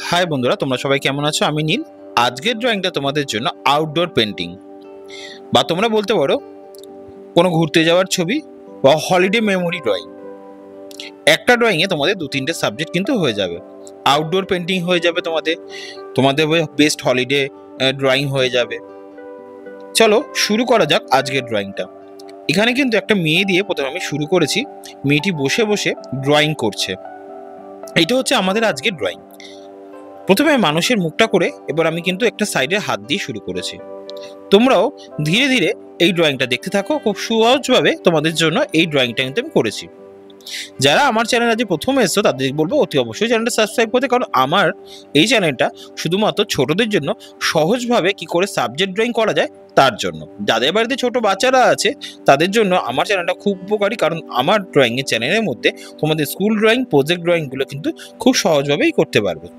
High বন্ধুরা, তোমরা সবাই কেমন আছো? আমি নীল। আজকের ড্রয়িংটা তোমাদের জন্য আউটডোর পেন্টিং, বা তোমরা বলতে পারো কোনো ঘুরতে যাওয়ার ছবি বা হলিডে মেমোরি ড্রয়িং। একটা ড্রয়িংয়ে তোমাদের 2-3টে সাবজেক্ট কিন্তু হয়ে যাবে। আউটডোর পেন্টিং হয়ে যাবে, তোমাদের তোমাদের বেস্ট হলিডে ড্রয়িং হয়ে যাবে। চলো শুরু করা যাক আজকের ড্রয়িংটা। এখানে কিন্তু একটা মেয়ে দিয়ে প্রথমে আমি শুরু করেছি। মেয়েটি বসে বসে ড্রয়িং করছে। এটা হচ্ছে আমাদের আজকের ড্রয়িং। প্রথমে মানুষের মুখটা করে এবার আমি কিন্তু একটা সাইডে হাত দিয়ে শুরু করেছি। তোমরাও ধীরে ধীরে এই ড্রয়িংটা দেখতে থাকো। খুব সহজভাবে তোমাদের জন্য এই ড্রয়িংটা কিন্তু আমি করেছি। যারা আমার চ্যানেল আজ প্রথমে এসছো তাদের বলবো অতি অবশ্যই চ্যানেলটা সাবস্ক্রাইব করতে, কারণ আমার এই চ্যানেলটা শুধুমাত্র ছোটদের জন্য, সহজভাবে কি করে সাবজেক্ট ড্রয়িং করা যায় তার জন্য। যাদের বাড়িতে ছোট বাচ্চারা আছে তাদের জন্য আমার চ্যানেলটা খুব উপকারী, কারণ আমার ড্রয়িংয়ের চ্যানেলের মধ্যে তোমাদের স্কুল ড্রয়িং, প্রজেক্ট ড্রয়িংগুলো কিন্তু খুব সহজভাবেই করতে পারবে।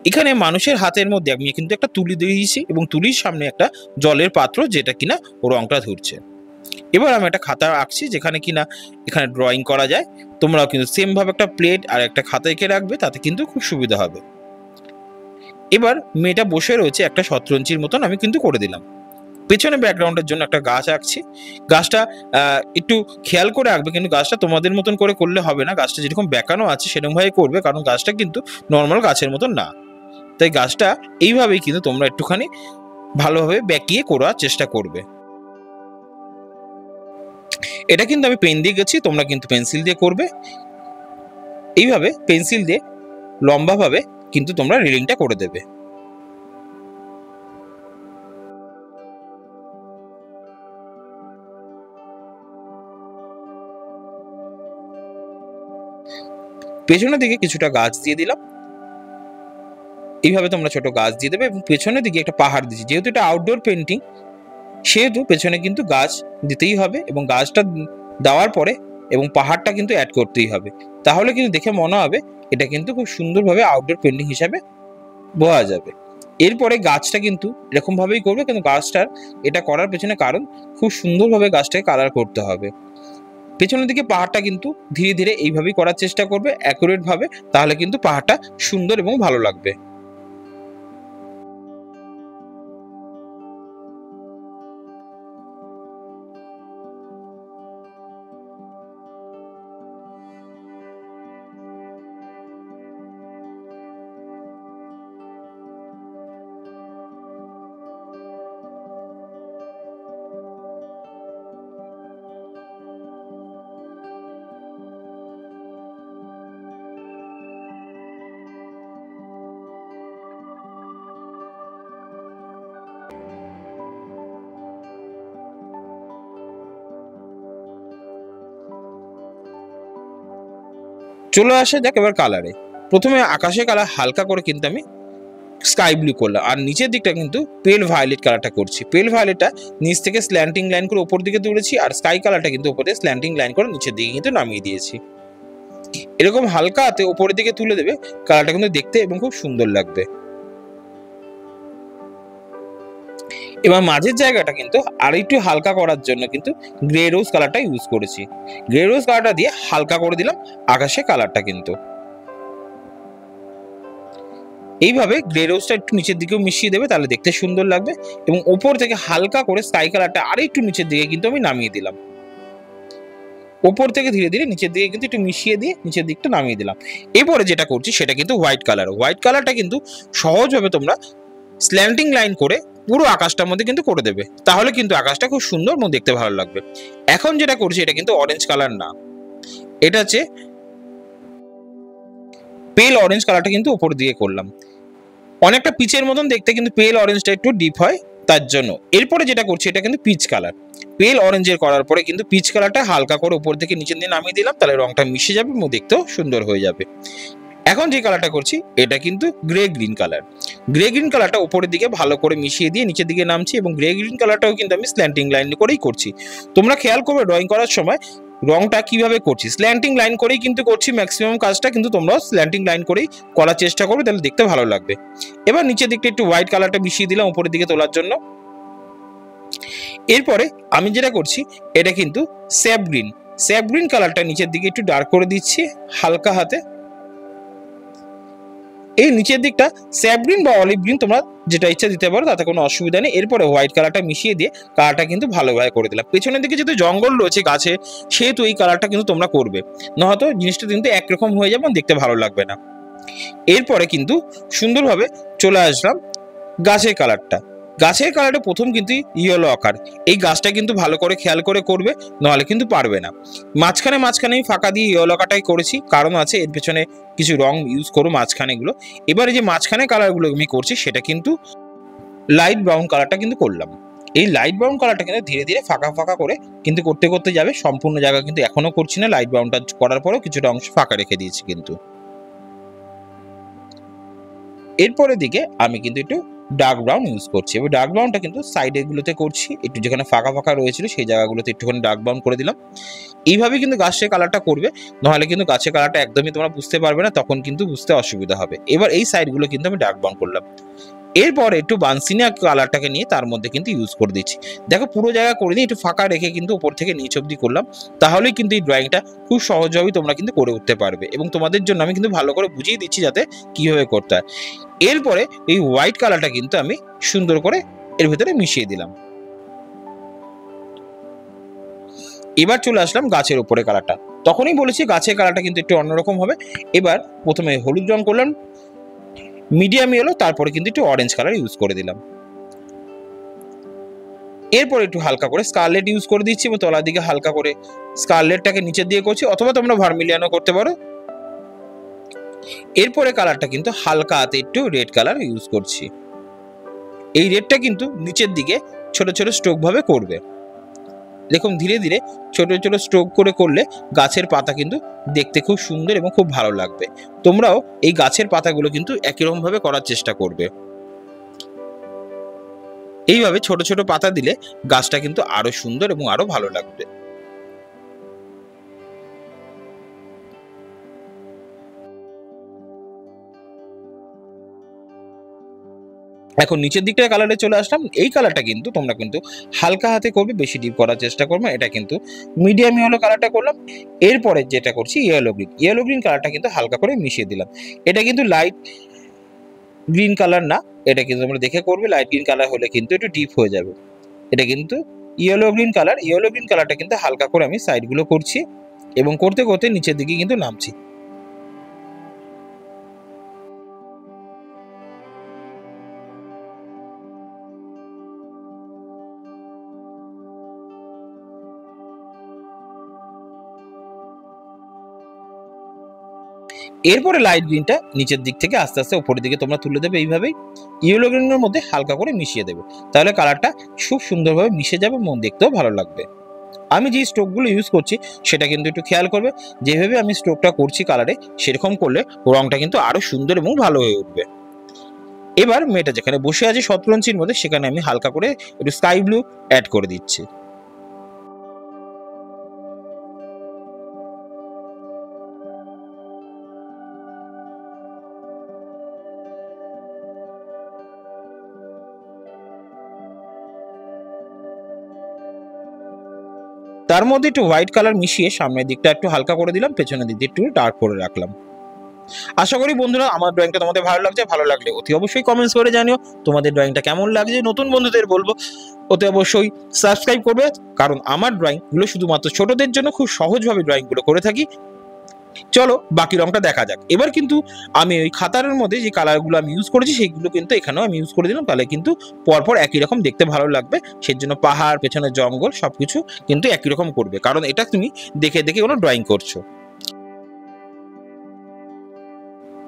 এখানে মানুষের হাতের মধ্যে আমি কিন্তু একটা তুলি দিয়েছি এবং তুলির সামনে একটা জলের পাত্র, যেটা কিনা ও রংটা ধরছে। এবার আমি একটা খাতা আঁকছি যেখানে কিনা এখানে ড্রয়িং করা যায়। তোমরাও কিন্তু সেম ভাবে একটা প্লেট আর একটা খাতা এঁকে রাখবে, তাতে কিন্তু খুব সুবিধা হবে। এবার মেয়েটা বসে রয়েছে একটা শতরঞ্চির মতন আমি কিন্তু করে দিলাম। পেছনে ব্যাকগ্রাউন্ডের জন্য একটা গাছ আঁকছি। গাছটা একটু খেয়াল করে আঁকবে, কিন্তু গাছটা তোমাদের মতন করে করলে হবে না। গাছটা যেরকম বেঁকানো আছে সেরকম ভাবে করবে, কারণ গাছটা কিন্তু নর্মাল গাছের মতন না। তাই গাছটা এইভাবেই কিন্তু তোমরা একটুখানি ভালোভাবে বেঁকিয়ে করার চেষ্টা করবে। এটা কিন্তু আমি পেন দিয়ে গেছি, তোমরা কিন্তু পেন্সিল দিয়ে করবে। এইভাবে পেন্সিল দিয়ে লম্বাভাবে কিন্তু তোমরা রিলিংটা করে দেবে। পেছনের দিকে কিছুটা গাছ দিয়ে দিলাম। এইভাবে তোমরা ছোট গাছ দিয়ে দেবে এবং পেছনের দিকে একটা পাহাড় দিচ্ছি। যেহেতু এটা আউটডোর পেন্টিং, সেহেতু পেছনে কিন্তু গাছ দিতেই হবে এবং গাছটা দেওয়ার পরে এবং পাহাড়টা কিন্তু অ্যাড করতেই হবে। তাহলে কিন্তু দেখে মনে হবে এটা কিন্তু খুব সুন্দরভাবে আউটডোর পেন্টিং হিসাবে বোঝা যাবে। এরপরে গাছটা কিন্তু এরকম ভাবেই করবে, কিন্তু গাছটার এটা করার পেছনে কারণ খুব সুন্দরভাবে গাছটাকে কালার করতে হবে। পেছনের দিকে পাহাড়টা কিন্তু ধীরে ধীরে এইভাবেই করার চেষ্টা করবে, অ্যাকুরেট ভাবে, তাহলে কিন্তু পাহাড়টা সুন্দর এবং ভালো লাগবে। চলে আসে যাক এবার কালারে। প্রথমে আকাশে কালার হালকা করে কিন্তু আমি স্কাই ব্লু করলাম, আর নিচের দিকটা কিন্তু পেল ভায়োলেট কালারটা করছি। পেল ভায়োলেটটা নিচ থেকে স্ল্যান্টিং লাইন করে উপর দিকে তুলেছি, আর স্কাই কালারটা কিন্তু উপরে স্ল্যান্টিং লাইন করে নিচের দিকে কিন্তু নামিয়ে দিয়েছি। এরকম হালকা হাতে উপরের দিকে তুলে দেবে, কালারটা কিন্তু দেখতে এবং খুব সুন্দর লাগবে। এবার মাঝের জায়গাটা কিন্তু আর একটু হালকা করার জন্য কিন্তু গ্রে রোজ কালারটা ইউজ করেছি। গ্রে রোজ কালারটা দিয়ে হালকা করে দিলাম আকাশে কালারটা কিন্তু। এইভাবে গ্রে রোজটা একটু নিচের দিকেও মিশিয়ে দেবে, তাহলে দেখতে সুন্দর লাগবে। এবং ওপর থেকে হালকা করে স্কাই কালারটা আর একটু নিচের দিকে কিন্তু আমি নামিয়ে দিলাম। ওপর থেকে ধীরে ধীরে নিচের দিকে কিন্তু একটু মিশিয়ে দিয়ে নিচের দিকটা নামিয়ে দিলাম। এরপরে যেটা করছি সেটা কিন্তু হোয়াইট কালার। হোয়াইট কালারটা কিন্তু সহজভাবে তোমরা স্ল্যান্টিং লাইন করে পুরো আকাশটার মধ্যে কিন্তু করে দেবে, তাহলে কিন্তু আকাশটা খুব সুন্দর এবং দেখতে ভালো লাগবে। এখন যেটা করছি এটা কিন্তু অরেঞ্জ কালার না, এটা হচ্ছে পেল অরেঞ্জ কালারটা কিন্তু উপর দিয়ে করলাম। অনেকটা পিচের মতন দেখতে, কিন্তু পেল অরেঞ্জটা একটু ডিপ হয় তার জন্য। এরপরে যেটা করছি এটা কিন্তু পিচ কালার। পেল অরেঞ্জের করার পরে কিন্তু পিচ কালারটা হালকা করে উপর থেকে নিচের দিকে নামিয়ে দিলাম, তাহলে রংটা মিশে যাবে এবং দেখতেও সুন্দর হয়ে যাবে। এখন যে কালারটা করছি এটা কিন্তু grey green colour. Grey green কালারটা উপরের দিকে ভালো করে মিশিয়ে দিয়ে নিচের দিকে নামছি, এবং গ্রে গ্রিন কালারটাও কিন্তু আমি স্ল্যান্টিং লাইন করেই করছি। তোমরা খেয়াল করবে ড্রয়িং করার সময় রংটা কিভাবে করছি, স্ল্যান্টিং লাইন করেই কিন্তু করছি ম্যাক্সিমাম কাজটা, কিন্তু তোমরাও স্ল্যান্টিং লাইন করেই করার চেষ্টা করবে, তাহলে দেখতে ভালো লাগবে। এবার নিচের দিকটা একটু হোয়াইট কালারটা মিশিয়ে দিলাম উপরের দিকে তোলার জন্য। এরপরে আমি যেটা করছি এটা কিন্তু স্যাপ গ্রিন কালারটা নিচের দিকে একটু ডার্ক করে দিচ্ছি হালকা হাতে। এই নিচের দিকটা স্যাপ গ্রিন বা অলিভ গ্রিন তোমরা যেটা ইচ্ছা দিতে পারো, তাতে কোনো অসুবিধা নেই। এরপরে হোয়াইট কালারটা মিশিয়ে দিয়ে কালারটা কিন্তু ভালোভাবে করে দিলাম। পেছনের দিকে যেহেতু জঙ্গল রয়েছে গাছে, সেহেতু এই কালারটা কিন্তু তোমরা করবে, নয়তো জিনিসটা কিন্তু একরকম হয়ে যাবে, দেখতে ভালো লাগবে না। এরপরে কিন্তু সুন্দরভাবে চলে আসলাম গাছের কালারটা। গাছের কালারটা প্রথম কিন্তু ইয়েলো আকার। এই গাছটা কিন্তু ভালো করে খেয়াল করে করবে, নাহলে কিন্তু পারবে না। মাঝখানে মাঝখানে আমি ফাঁকা দিয়ে ইয়েলো আকারটাই করেছি, কারণ আছে এর পেছনে কিছু রং ইউজ করো মাঝখানেগুলো। এবারে যে মাঝখানে কালারগুলো আমি করছি সেটা কিন্তু লাইট ব্রাউন কালারটা কিন্তু করলাম। এই লাইট ব্রাউন কালারটা কিন্তু ধীরে ধীরে ফাঁকা ফাঁকা করে কিন্তু করতে করতে যাবে। সম্পূর্ণ জায়গা কিন্তু এখনো করছি না, লাইট ব্রাউনটা করার পরেও কিছুটা অংশ ফাঁকা রেখে দিয়েছি কিন্তু। এরপরের দিকে আমি কিন্তু একটু ডার্ক ব্রাউন ইউজ করছি, এবং ডার্ক ব্রাউনটা কিন্তু সাইডেগুলোতে করছি, একটু যেখানে ফাঁকা ফাঁকা রয়েছিল সেই জায়গাগুলোতে একটুখানি ডার্ক ব্রাউন করে দিলাম। এইভাবে কিন্তু গাছের কালারটা করবে, নাহলে কিন্তু গাছের কালারটা একদমই তোমরা বুঝতে পারবে না, তখন কিন্তু বুঝতে অসুবিধা হবে। এবার এই সাইডগুলো কিন্তু আমি ডার্ক ব্রাউন করলাম। এরপর একটু বানসিনিয়া কালারটাকে নিয়ে তার মধ্যে কিন্তু ইউজ করে দিচ্ছি। দেখো পুরো জায়গা করে নিয়ে একটু ফাঁকা রেখে কিন্তু উপর থেকে নিচ অব্দি করলাম, তাহলেই কিন্তু এই ড্রয়িংটা খুব সহজভাবেই তোমরা কিন্তু করে উঠতে পারবে। এবং তোমাদের জন্য আমি কিন্তু ভালো করে বুঝিয়ে দিচ্ছি যাতে কিভাবে করতে হয়। এরপরে এই হোয়াইট কালারটা কিন্তু আমি সুন্দর করে এর ভিতরে মিশিয়ে দিলাম। এবার চলে আসলাম গাছের উপরে কালারটা। তখনই বলেছি গাছের কালারটা কিন্তু একটু অন্যরকম হবে। এবার প্রথমে হলুদ রং করলাম, মিডিয়াম ইয়েলো, তারপরে কিন্তু একটু অরেঞ্জ কালার ইউজ করে দিলাম। এরপর একটু হালকা করে স্কারলেট ইউজ করে দিচ্ছি, এবং তলার দিকে হালকা করে স্কারলেটটাকে নিচের দিয়ে করছি, অথবা তোমরা ভার্মিলিয়ানও করতে পারো। এরপরে কালারটা কিন্তু হালকা হাতে একটু রেড কালার ইউজ করছি। এই রেডটা কিন্তু নিচের দিকে ছোট ছোট স্ট্রোক ভাবে করবে। দেখুন ধীরে ধীরে ছোট ছোট স্ট্রোক করে করলে গাছের পাতা কিন্তু দেখতে খুব সুন্দর এবং খুব ভালো লাগবে। তোমরাও এই গাছের পাতাগুলো কিন্তু একই রকম ভাবে করার চেষ্টা করবে। এইভাবে ছোট ছোট পাতা দিলে গাছটা কিন্তু আরো সুন্দর এবং আরো ভালো লাগবে। এখন নিচের দিকটা কালারে চলে আসলাম। এই কালারটা কিন্তু তোমরা কিন্তু হালকা হাতে করবে, বেশি ডিপ করার চেষ্টা করবে। এটা কিন্তু মিডিয়াম ইয়েলো কালারটা করলাম। এরপরে যেটা করছি ইয়েলো গ্রিন কালারটা কিন্তু হালকা করে মিশিয়ে দিলাম। এটা কিন্তু লাইট গ্রিন কালার না, এটা কিন্তু তোমরা দেখে করবে। লাইট গ্রিন কালার হলে কিন্তু একটু ডিপ হয়ে যাবে। এটা কিন্তু ইয়েলো গ্রিন কালারটা কিন্তু হালকা করে আমি সাইডগুলো করছি, এবং করতে করতে নিচের দিকে কিন্তু নামছি। এরপরে লাইট গ্রিনটা নিচের দিক থেকে আস্তে আস্তে উপরের দিকে তোমরা তুলে দেবে। এইভাবেই ইয়েলো গ্রিনের মধ্যে হালকা করে মিশিয়ে দেবে, তাহলে কালারটা খুব সুন্দরভাবে মিশে যাবে, মন দেখতেও ভালো লাগবে। আমি যে স্ট্রোকগুলো ইউজ করছি সেটা কিন্তু একটু খেয়াল করবে। যেভাবে আমি স্ট্রোকটা করছি কালারে, সেরকম করলে রংটা কিন্তু আরো সুন্দর এবং ভালো হয়ে উঠবে। এবার মেয়েটা যেখানে বসে আছে শতরঞ্চির মধ্যে, সেখানে আমি হালকা করে একটু স্কাই ব্লু অ্যাড করে দিচ্ছি। তার মধ্যে একটু হোয়াইট কালার মিশিয়ে সামনের দিকটা একটু হালকা করে দিলাম, পেছনের দিকটা একটু ডার্ক করে রাখলাম। আশা করি বন্ধুরা আমার ড্রয়িংটা তোমাদের ভালো লাগছে। ভালো লাগলে অতি অবশ্যই কমেন্টস করে জানিও তোমাদের ড্রয়িংটা কেমন লাগছে। নতুন বন্ধুদের বলবো অতি অবশ্যই সাবস্ক্রাইব করবে, কারণ আমার ড্রয়িংগুলো শুধুমাত্র ছোটদের জন্য খুব সহজভাবে ড্রয়িংগুলো করে থাকি। চলো বাকি রংটা দেখা যাক। এবার কিন্তু আমি ওই খাতার মধ্যে যে কালারগুলো আমি ইউজ করেছি সেইগুলো কিন্তু এখানেও আমি ইউজ করে দিলাম, তাহলে কিন্তু পরপর একই রকম দেখতে ভালো লাগবে। সেই জন্য পাহাড়, পেছনে জঙ্গল সবকিছু কিন্তু একই রকম করবে, কারণ এটা তুমি দেখে দেখে কোনো ড্রয়িং করছো।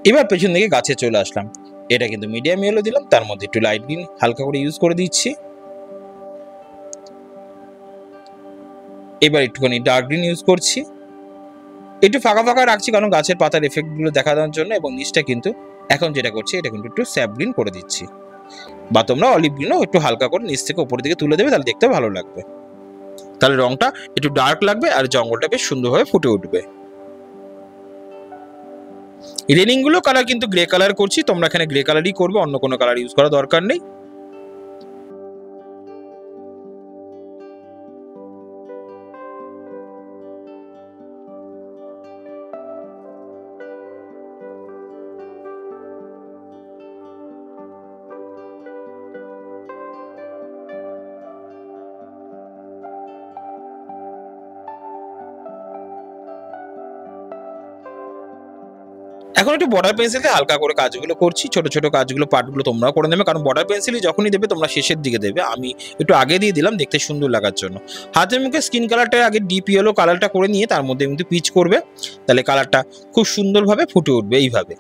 এবার পেছন দিকে গাছে চলে আসলাম। এটা কিন্তু মিডিয়াম ইয়েলো দিলাম, তার মধ্যে একটু লাইট গ্রিন হালকা করে ইউজ করে দিচ্ছি। এবার একটুখানি ডার্ক গ্রিন ইউজ করছি, একটু ফাঁকা ফাঁকা রাখছি কারণ গাছের পাতার এফেক্টগুলো দেখা দেওয়ার জন্য। এবং নিচটা কিন্তু এখন যেটা করছি এটা কিন্তু একটু স্যাপ গ্রিন করে দিচ্ছি, বা তোমরা অলিভ গ্রিনও একটু হালকা করে নিচ থেকে উপরের দিকে তুলে দেবে, তাহলে দেখতে ভালো লাগবে। তাহলে রংটা একটু ডার্ক লাগবে আর জঙ্গলটা বেশ সুন্দরভাবে ফুটে উঠবে। রেলিং গুলো কালার কিন্তু গ্রে কালার করছি, তোমরা এখানে গ্রে কালারই করবে, অন্য কোনো কালার ইউজ করার দরকার নেই। এখন একটু বর্ডার পেন্সিলে হালকা করে কাজগুলো করছি, ছোট ছোট কাজগুলো পার্টগুলো তোমরাও করে নেবে, কারণ বর্ডার পেন্সিলই যখনই দেবে তোমরা শেষের দিকে দেবে, আমি একটু আগে দিয়ে দিলাম দেখতে সুন্দর লাগার জন্য। হাতের মুখে স্কিন কালারটা আগে ডিপ ইয়েলো কালারটা করে নিয়ে তার মধ্যে কিন্তু পিচ করবে, তাহলে কালারটা খুব সুন্দরভাবে ফুটে উঠবে এইভাবে।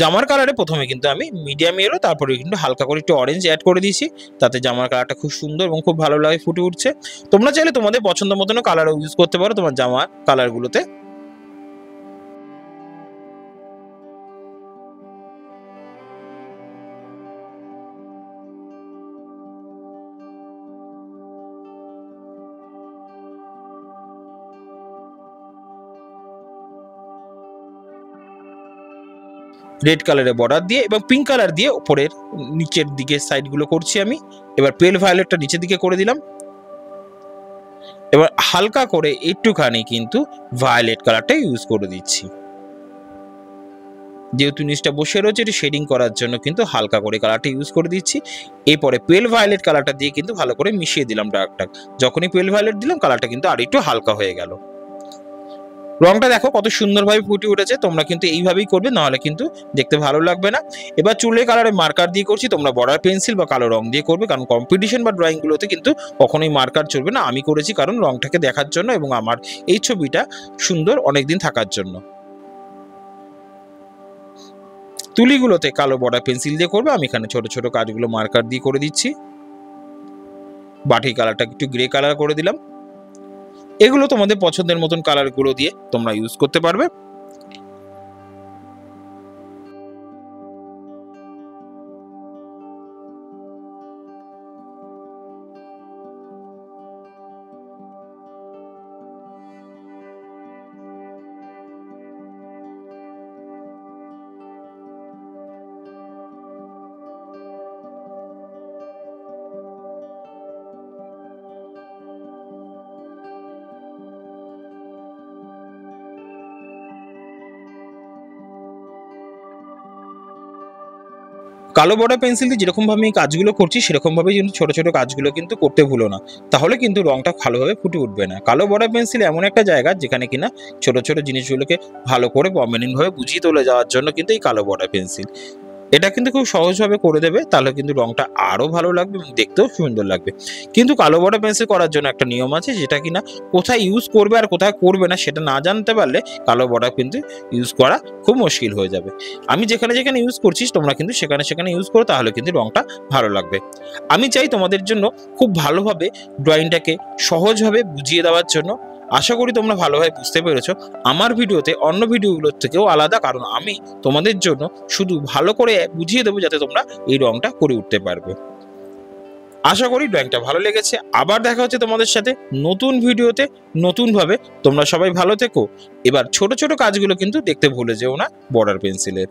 জামার কালারে প্রথমে কিন্তু আমি মিডিয়াম ইয়েলো, তারপরে কিন্তু হালকা করে একটু অরেঞ্জ অ্যাড করে দিয়েছি, তাতে জামার কালারটা খুব সুন্দর এবং খুব ভালো লাগে ফুটে উঠছে। তোমরা চাইলে তোমাদের পছন্দ মতনও কালার ইউজ করতে পারো তোমার জামার কালারগুলোতে। রেড কালারের বর্ডার দিয়ে এবং পিঙ্ক কালার দিয়ে উপরের নিচের দিকে সাইডগুলো করছি আমি। এবার পেল ভায়োলেটটা নিচের দিকে করে দিলাম। এবার হালকা করে একটুখানি কিন্তু ভায়োলেট কালারটা ইউজ করে দিচ্ছি, যেহেতু নিচটা বসে রয়েছে এটি শেডিং করার জন্য কিন্তু হালকা করে কালারটা ইউজ করে দিচ্ছি। এরপরে পেল ভায়োলেট কালারটা দিয়ে কিন্তু ভালো করে মিশিয়ে দিলাম ডার্কটা। যখনই পেল ভায়োলেট দিলাম কালারটা কিন্তু আর একটু হালকা হয়ে গেল। রংটা দেখো কত সুন্দরভাবে ফুটে উঠেছে, তোমরা কিন্তু এইভাবেই করবে, নাহলে কিন্তু দেখতে ভালো লাগবে না। এবার চুলের কালারে মার্কার দিয়ে করছি, তোমরা বর্ডার পেন্সিল বা কালো রং দিয়ে করবে, কারণ কম্পিটিশন বা ড্রয়িংগুলোতে কিন্তু কখনোই মার্কার চলবে না। আমি করেছি কারণ রংটাকে দেখার জন্য এবং আমার এই ছবিটা সুন্দর অনেকদিন থাকার জন্য। তুলিগুলোতে কালো বর্ডার পেন্সিল দিয়ে করবে, আমি এখানে ছোট ছোট কাজগুলো মার্কার দিয়ে করে দিচ্ছি। বাটি কালারটা একটু গ্রে কালার করে দিলাম। এগুলো তোমাদের পছন্দের মতন কালারগুলো দিয়ে তোমরা ইউজ করতে পারবে। কালো বর্ডার পেন্সিল দিয়ে যেরকম ভাবে আমি কাজগুলো করছি সেরকম ভাবে কিন্তু ছোট ছোট কাজগুলো কিন্তু করতে ভুলো না, তাহলে কিন্তু রংটা ভালোভাবে ফুটে উঠবে না। কালো বর্ডার পেন্সিল এমন একটা জায়গা যেখানে কিনা ছোট ছোট জিনিসগুলোকে ভালো করে প্রমিনেন্ট ভাবে বুঝিয়ে তুলে যাওয়ার জন্য কিন্তু এই কালো বর্ডার পেন্সিল এটা কিন্তু খুব সহজভাবে করে দেবে, তাহলে কিন্তু রংটা আরো ভালো লাগবে এবং দেখতেও সুন্দর লাগবে। কিন্তু কালো বর্ডার পেন্সিল করার জন্য একটা নিয়ম আছে, যেটা কিনা কোথায় ইউজ করবে আর কোথায় করবে না সেটা না জানতে পারলে কালো বর্ডার কিন্তু ইউজ করা খুব মুশকিল হয়ে যাবে। আমি যেখানে যেখানে ইউজ করছি তোমরা কিন্তু সেখানে সেখানে ইউজ করো, তাহলে কিন্তু রংটা ভালো লাগবে। আমি চাই তোমাদের জন্য খুব ভালোভাবে ড্রয়িংটাকে সহজভাবে বুঝিয়ে দেওয়ার জন্য। আশা করি তোমরা ভালোভাবে বুঝতে পেরেছো। আমার ভিডিওতে অন্য ভিডিওগুলোর থেকেও আলাদা, কারণ আমি তোমাদের জন্য শুধু ভালো করে বুঝিয়ে দেবো যাতে তোমরা এই রংটা করে উঠতে পারবে। আশা করি ড্রয়িংটা ভালো লেগেছে। আবার দেখা হচ্ছে তোমাদের সাথে নতুন ভিডিওতে নতুনভাবে। তোমরা সবাই ভালো থেকো। এবার ছোট ছোট কাজগুলো কিন্তু দেখতে ভুলে যেও না বর্ডার পেন্সিলের।